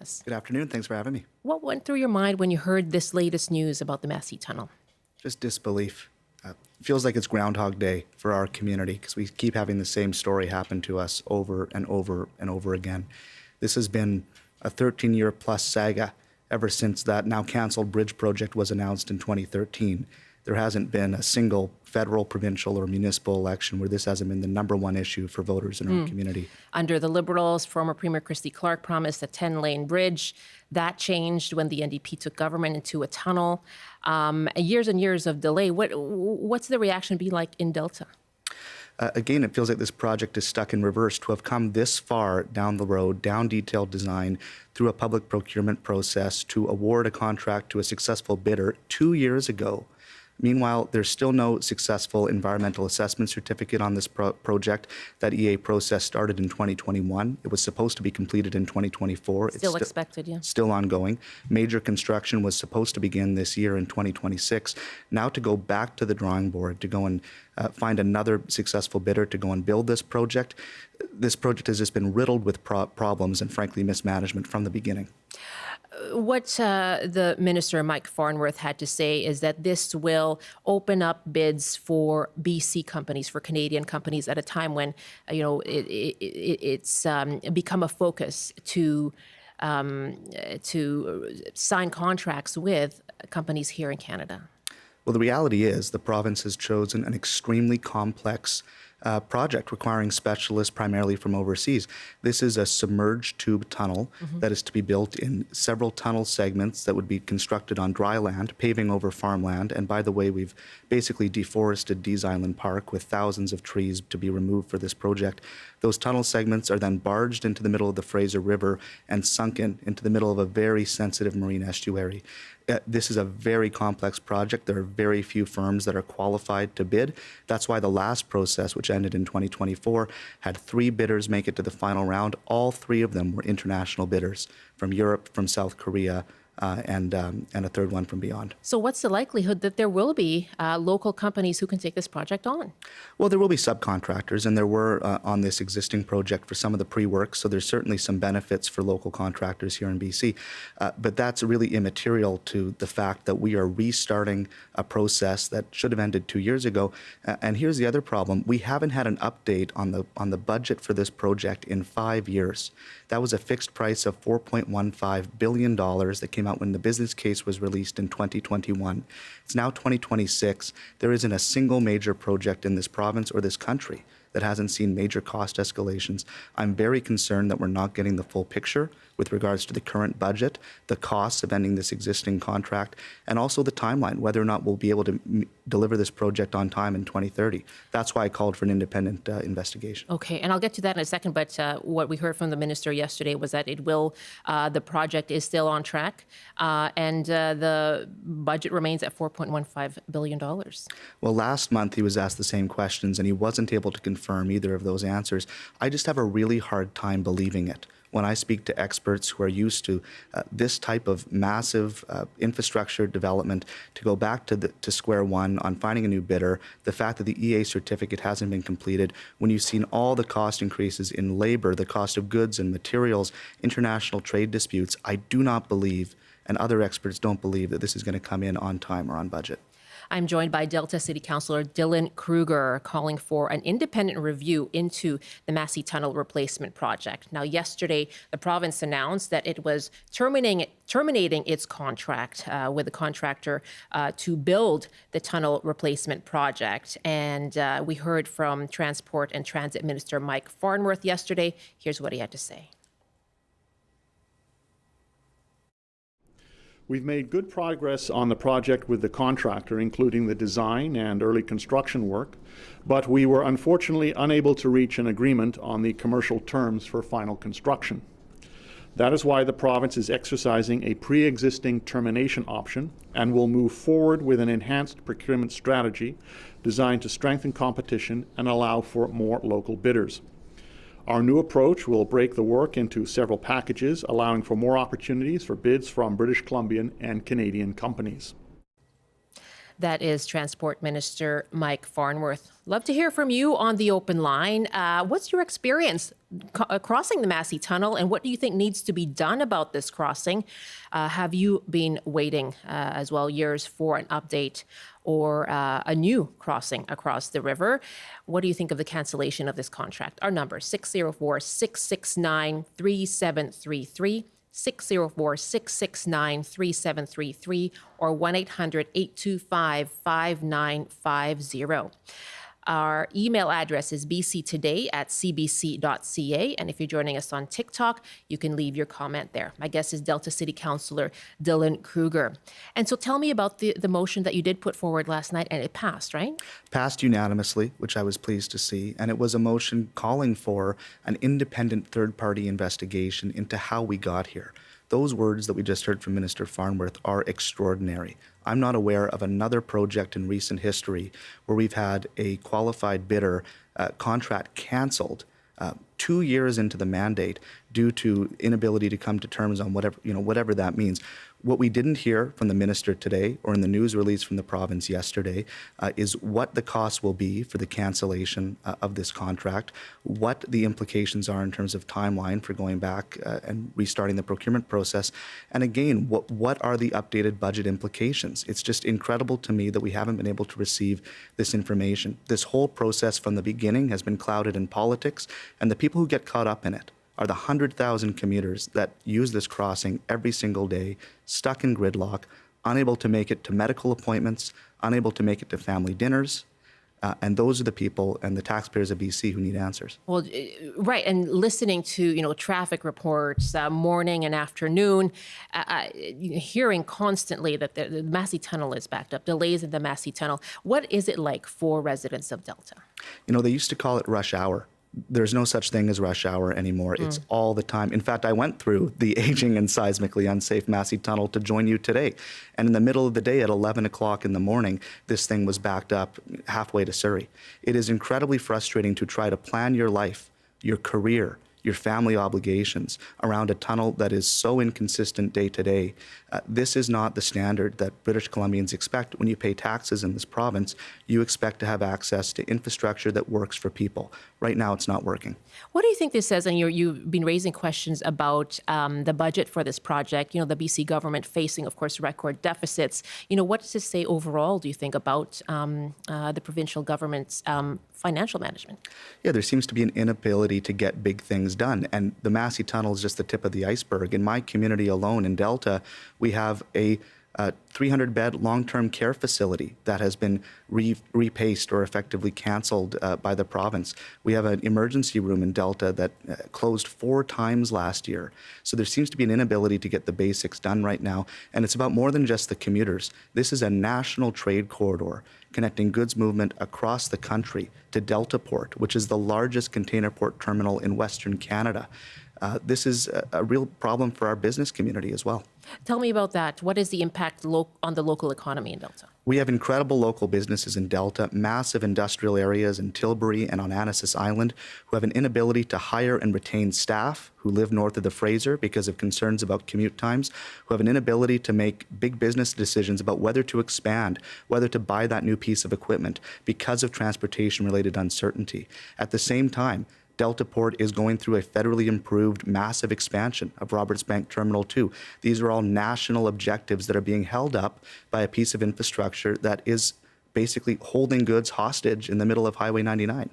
us. Good afternoon. Thanks for having me. What went through your mind when you heard this latest news about the Massey Tunnel? Just disbelief. It feels like it's Groundhog Day for our community because we keep having the same story happen to us over and over and over again. This has been a 13-year plus saga ever since that now canceled bridge project was announced in 2013. There hasn't been a single federal, provincial, or municipal election where this hasn't been the #1 issue for voters in our community. Under the Liberals, former Premier Christy Clark promised a 10-lane bridge. That changed when the NDP took government into a tunnel. Years and years of delay. What's the reaction be like in Delta? Again, it feels like this project is stuck in reverse. To have come this far down the road, down detailed design, through a public procurement process, to award a contract to a successful bidder 2 years ago. Meanwhile, there's still no successful environmental assessment certificate on this project. That EA process started in 2021. It was supposed to be completed in 2024. Still expected, yeah. Still ongoing. Major construction was supposed to begin this year in 2026. Now to go back to the drawing board, to go and find another successful bidder to go and build this project has just been riddled with problems and frankly mismanagement from the beginning. What the Minister, Mike Farnworth, had to say is that this will open up bids for BC companies, for Canadian companies, at a time when, it's become a focus to sign contracts with companies here in Canada. Well, the reality is the province has chosen an extremely complex project requiring specialists primarily from overseas. This is a submerged tube tunnel that is to be built in several tunnel segments that would be constructed on dry land, paving over farmland. And by the way, we've basically deforested Dees Island Park with thousands of trees to be removed for this project. Those tunnel segments are then barged into the middle of the Fraser River and sunken into the middle of a very sensitive marine estuary. This is a very complex project. There are very few firms that are qualified to bid. That's why the last process, which ended in 2024, had 3 bidders make it to the final round. All 3 of them were international bidders from Europe, from South Korea, and a third one from beyond. So what's the likelihood that there will be local companies who can take this project on? Well, there will be subcontractors, and there were on this existing project for some of the pre-work, so there's certainly some benefits for local contractors here in BC. But that's really immaterial to the fact that we are restarting a process that should have ended 2 years ago. And here's the other problem. We haven't had an update on the budget for this project in 5 years. That was a fixed price of $4.15 billion that came out when the business case was released in 2021. It's now 2026. There isn't a single major project in this province or this country that hasn't seen major cost escalations. I'm very concerned that we're not getting the full picture with regards to the current budget, the costs of ending this existing contract, and also the timeline, whether or not we'll be able to deliver this project on time in 2030. That's why I called for an independent investigation. Okay, and I'll get to that in a second, but what we heard from the minister yesterday was that the project is still on track, and the budget remains at $4.15 billion. Well, last month he was asked the same questions and he wasn't able to confirm either of those answers. I just have a really hard time believing it. When I speak to experts who are used to this type of massive infrastructure development, to go back to square one on finding a new bidder, the fact that the EA certificate hasn't been completed, when you've seen all the cost increases in labor, the cost of goods and materials, international trade disputes, I do not believe, and other experts don't believe, that this is going to come in on time or on budget. I'm joined by Delta City Councillor Dylan Kruger, calling for an independent review into the Massey Tunnel replacement project. Now, yesterday, the province announced that it was terminating its contract with the contractor to build the tunnel replacement project. And we heard from Transport and Transit Minister Mike Farnworth yesterday. Here's what he had to say. We've made good progress on the project with the contractor, including the design and early construction work, but we were unfortunately unable to reach an agreement on the commercial terms for final construction. That is why the province is exercising a pre-existing termination option and will move forward with an enhanced procurement strategy designed to strengthen competition and allow for more local bidders. Our new approach will break the work into several packages, allowing for more opportunities for bids from British Columbian and Canadian companies. That is Transport Minister Mike Farnworth. Love to hear from you on the open line. What's your experience crossing the Massey Tunnel, and what do you think needs to be done about this crossing? Have you been waiting as well years for an update or a new crossing across the river? What do you think of the cancellation of this contract? Our number, 604-669-3733. 604-669-3733 or 1-800-825-5950. Our email address is bctoday@cbc.ca. And if you're joining us on TikTok, you can leave your comment there. My guest is Delta City Councillor Dylan Kruger. And so tell me about the motion that you did put forward last night, and it passed, right? Passed unanimously, which I was pleased to see. And it was a motion calling for an independent third-party investigation into how we got here. Those words that we just heard from Minister Farnworth are extraordinary. I'm not aware of another project in recent history where we've had a qualified bidder contract canceled 2 years into the mandate due to inability to come to terms on whatever that means. What we didn't hear from the minister today or in the news release from the province yesterday is what the cost will be for the cancellation of this contract, what the implications are in terms of timeline for going back and restarting the procurement process, and again, what are the updated budget implications? It's just incredible to me that we haven't been able to receive this information. This whole process from the beginning has been clouded in politics, and the people who get caught up in it are the 100,000 commuters that use this crossing every single day, stuck in gridlock, unable to make it to medical appointments, unable to make it to family dinners. And those are the people and the taxpayers of BC who need answers. Well, right. And listening to, traffic reports morning and afternoon, hearing constantly that the Massey Tunnel is backed up, delays in the Massey Tunnel. What is it like for residents of Delta? They used to call it rush hour. There's no such thing as rush hour anymore. It's all the time. In fact, I went through the aging and seismically unsafe Massey Tunnel to join you today. And in the middle of the day at 11 o'clock in the morning, this thing was backed up halfway to Surrey. It is incredibly frustrating to try to plan your life, your career, your family obligations around a tunnel that is so inconsistent day to day. This is not the standard that British Columbians expect. When you pay taxes in this province, you expect to have access to infrastructure that works for people. Right now, it's not working. What do you think this says? And you've been raising questions about the budget for this project, the BC government facing, of course, record deficits. What does this say overall, do you think, about the provincial government's financial management? Yeah, there seems to be an inability to get big things done. And the Massey Tunnel is just the tip of the iceberg. In my community alone in Delta, we have a 300-bed long-term care facility that has been repaced or effectively canceled by the province. We have an emergency room in Delta that closed 4 times last year. So there seems to be an inability to get the basics done right now. And it's about more than just the commuters. This is a national trade corridor connecting goods movement across the country to Delta Port, which is the largest container port terminal in Western Canada. This is a real problem for our business community as well. Tell me about that. What is the impact on the local economy in Delta? We have incredible local businesses in Delta, massive industrial areas in Tilbury and on Annacis Island, who have an inability to hire and retain staff who live north of the Fraser because of concerns about commute times, who have an inability to make big business decisions about whether to expand, whether to buy that new piece of equipment because of transportation-related uncertainty. At the same time, Delta Port is going through a federally improved massive expansion of Roberts Bank Terminal 2. These are all national objectives that are being held up by a piece of infrastructure that is basically holding goods hostage in the middle of Highway 99.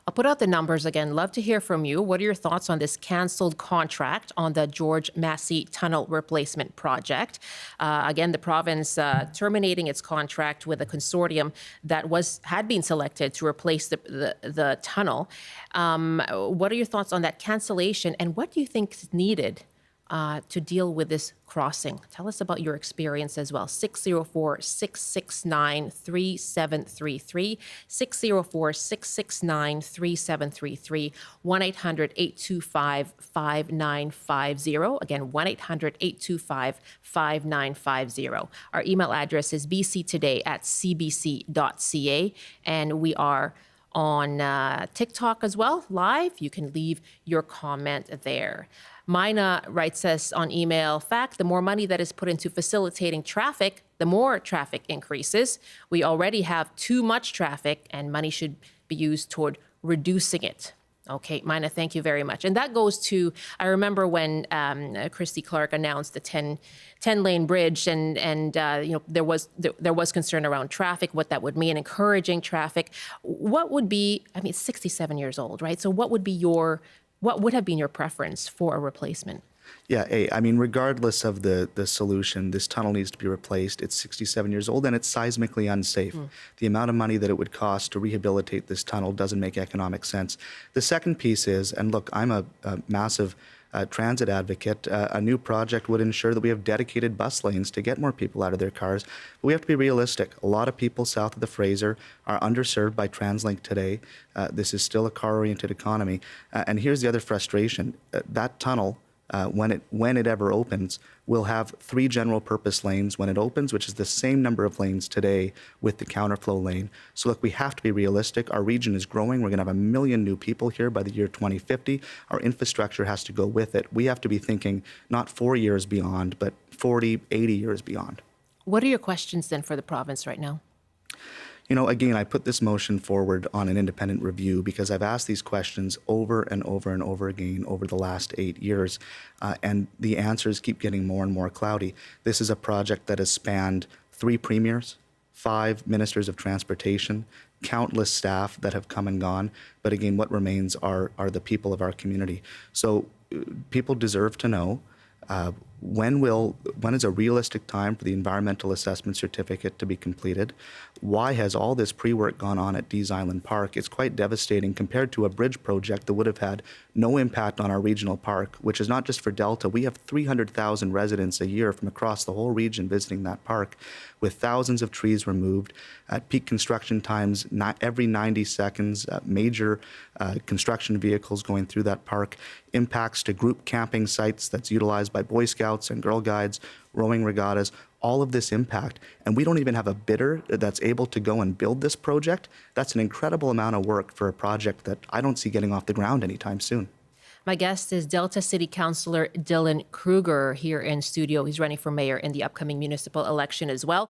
I'll put out the numbers again. Love to hear from you. What are your thoughts on this canceled contract on the George Massey Tunnel replacement project? Again, the province terminating its contract with a consortium that had been selected to replace the tunnel. What are your thoughts on that cancellation, and what do you think is needed to deal with this crossing? Tell us about your experience as well. 604-669-3733, 604-669-3733, 1-800-825-5950. Again, 1-800-825-5950. Our email address is bctoday@cbc.ca, and we are on TikTok as well, live. You can leave your comment there. Mina writes us on email, fact, the more money that is put into facilitating traffic, the more traffic increases. We already have too much traffic and money should be used toward reducing it. Okay, Mina, thank you very much. And that goes to, I remember when Christy Clark announced the 10-lane bridge and there was concern around traffic, what that would mean, encouraging traffic. What would be, I mean, it's 67 years old, right? So what would have been your preference for a replacement? Yeah, I mean, regardless of the solution, this tunnel needs to be replaced. It's 67 years old and it's seismically unsafe. The amount of money that it would cost to rehabilitate this tunnel doesn't make economic sense. The second piece is, and look, I'm a massive transit advocate, a new project would ensure that we have dedicated bus lanes to get more people out of their cars. But we have to be realistic. A lot of people south of the Fraser are underserved by TransLink today. This is still a car-oriented economy. And here's the other frustration. That tunnel, when it ever opens, we'll have 3 general purpose lanes when it opens, which is the same number of lanes today with the counterflow lane. So look, we have to be realistic. Our region is growing. We're going to have 1 million new people here by the year 2050. Our infrastructure has to go with it. We have to be thinking not 4 years beyond, but 40, 80 years beyond. What are your questions then for the province right now? You know, again, I put this motion forward on an independent review because I've asked these questions over and over and over again over the last 8 years, and the answers keep getting more and more cloudy. This is a project that has spanned 3 premiers, 5 ministers of transportation, countless staff that have come and gone. But again, what remains are the people of our community. So people deserve to know when is a realistic time for the environmental assessment certificate to be completed? Why has all this pre-work gone on at Dees Island Park? It's quite devastating compared to a bridge project that would have had no impact on our regional park, which is not just for Delta. We have 300,000 residents a year from across the whole region visiting that park, with thousands of trees removed, at peak construction times, every 90 seconds, major construction vehicles going through that park, impacts to group camping sites that's utilized by Boy Scouts and Girl Guides, rowing regattas, all of this impact. And we don't even have a bidder that's able to go and build this project. That's an incredible amount of work for a project that I don't see getting off the ground anytime soon. My guest is Delta City Councillor Dylan Kruger here in studio. He's running for mayor in the upcoming municipal election as well.